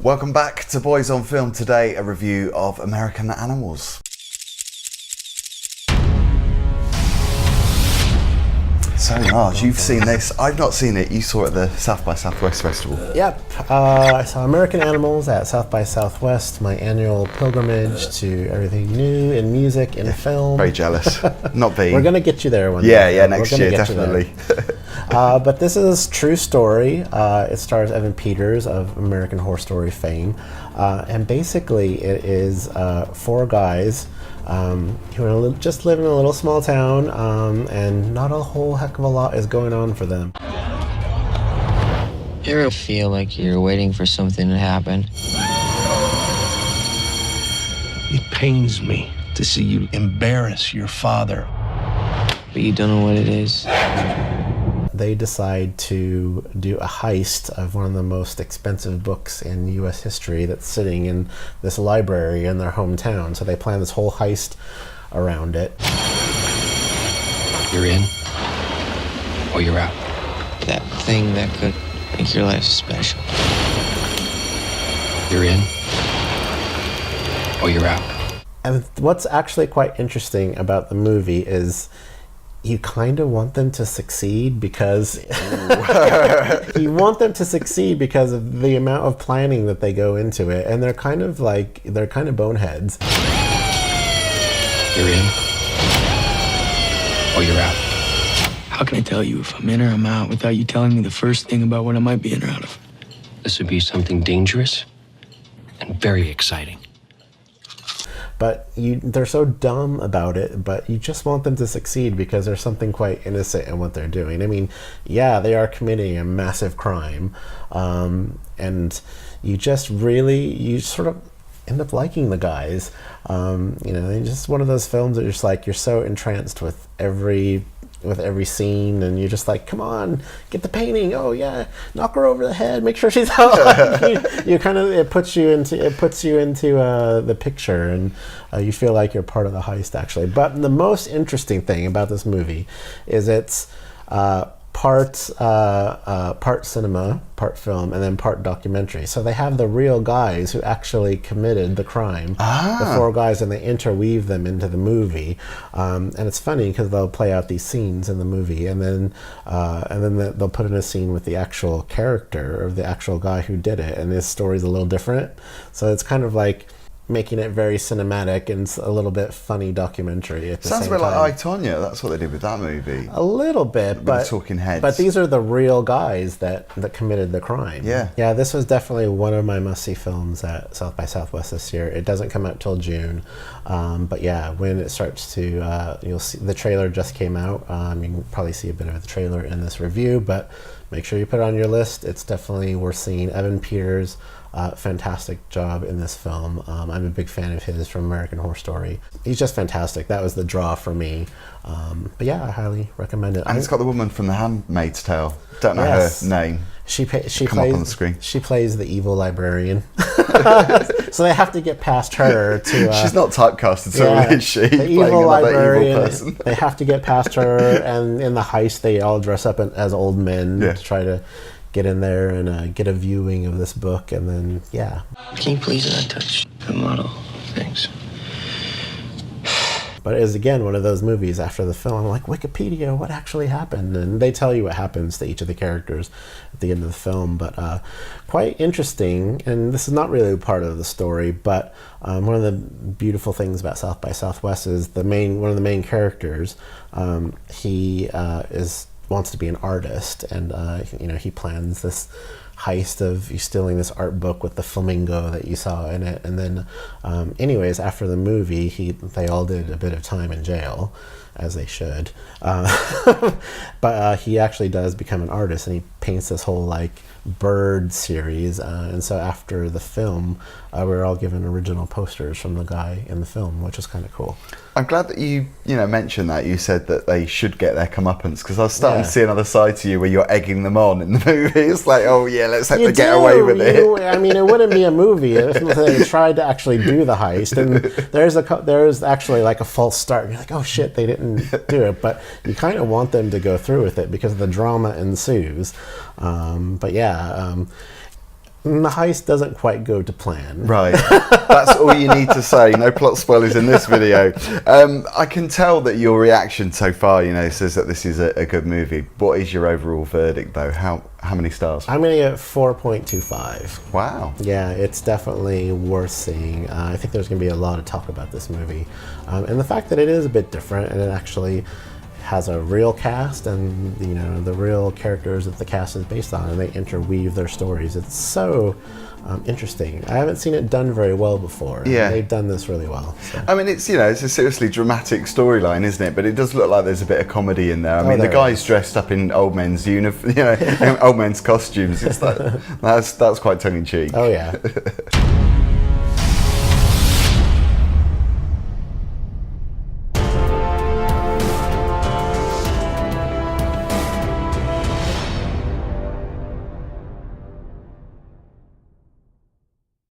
Welcome back to Boys on Film. Today, a review of American Animals. So, Raj, you've seen this. I've not seen it. You saw it at the South by Southwest Festival. Yep. I saw American Animals at South by Southwest, my annual pilgrimage to everything new in music and film. Very jealous. Not being. We're going to get you there one day. Yeah, next year, definitely. But this is a true story. It stars Evan Peters of American Horror Story fame. And basically, it is 4 guys who just live in a little small town, and not a whole heck of a lot is going on for them. You ever feel like you're waiting for something to happen? It pains me to see you embarrass your father. But you don't know what it is. They decide to do a heist of one of the most expensive books in U.S. history that's sitting in this library in their hometown. So they plan this whole heist around it. You're in, or you're out. That thing that could make your life special. You're in, or you're out. And what's actually quite interesting about the movie is you kind of want them to succeed because you want them to succeed because of the amount of planning that they go into it, and they're kind of boneheads. You're in, or you're out. How can I tell you if I'm in or I'm out without you telling me the first thing about what I might be in or out of? This would be something dangerous and very exciting. But they're so dumb about it, but you just want them to succeed because there's something quite innocent in what they're doing. I mean, yeah, they are committing a massive crime, and you sort of end up liking the guys. It's just one of those films that you're just like, you're so entranced with every scene, and you're just like, come on, get the painting. Oh yeah, knock her over the head, make sure she's out. It puts you into the picture, and you feel like you're part of the heist actually. But the most interesting thing about this movie is it's part cinema, part film, and then part documentary. So they have the real guys who actually committed the crime, the 4 guys, and they interweave them into the movie. And it's funny because they'll play out these scenes in the movie, and then they'll put in a scene with the actual character or the actual guy who did it, and his story's a little different. So it's kind of like making it very cinematic and a little bit funny documentary at the same time. Sounds a bit like I, Tonya. That's what they did with that movie. A little bit, with but the talking heads. But these are the real guys that committed the crime. Yeah. This was definitely one of my must-see films at South by Southwest this year. It doesn't come out till June, but yeah, when it starts to, you'll see the trailer just came out. You can probably see a bit of the trailer in this review, but make sure you put it on your list. It's definitely worth seeing. Evan Peters. Fantastic job in this film. I'm a big fan of his from American Horror Story. He's just fantastic. That was the draw for me. But yeah, I highly recommend it. And it's got the woman from The Handmaid's Tale. Don't know her name. She plays up on the screen. She plays the evil librarian. So they have to get past her to. She's not typecasted, so is she? The evil librarian. Evil person. They have to get past her, and in the heist, they all dress up as old men to try to get in there and get a viewing of this book, and then Can you please not touch the model? Thanks. But it is again one of those movies after the film, I'm like, Wikipedia, what actually happened? And they tell you what happens to each of the characters at the end of the film. But quite interesting, and this is not really a part of the story, but one of the beautiful things about South by Southwest is one of the main characters, he wants to be an artist, and he plans this heist of stealing this art book with the flamingo that you saw in it, and then anyways, after the movie, they all did a bit of time in jail, as they should, but he actually does become an artist, and he paints this whole bird series, and so after the film, we were all given original posters from the guy in the film, which was kind of cool. I'm glad that you mentioned that. You said that they should get their comeuppance, because I was starting to see another side to you where you're egging them on in the movie. It's like, oh yeah, let's hope they get away with it. I mean, it wouldn't be a movie if they tried to actually do the heist, and there's actually a false start. You're like, oh shit, they didn't do it, but you kind of want them to go through with it because the drama ensues. But yeah, The heist doesn't quite go to plan. Right. That's all you need to say. No plot spoilers in this video. I can tell that your reaction so far, says that this is a good movie. What is your overall verdict, though? How many stars? I'm going to give it 4.25. Wow. Yeah, it's definitely worth seeing. I think there's going to be a lot of talk about this movie. And the fact that it is a bit different, and it actually has a real cast and the real characters that the cast is based on, and they interweave their stories. It's so interesting. I haven't seen it done very well before. Yeah, they've done this really well. So. I mean, it's it's a seriously dramatic storyline, isn't it? But it does look like there's a bit of comedy in there. I mean, the guy's dressed up in old men's old men's costumes. It's like that's quite tongue in cheek. Oh yeah.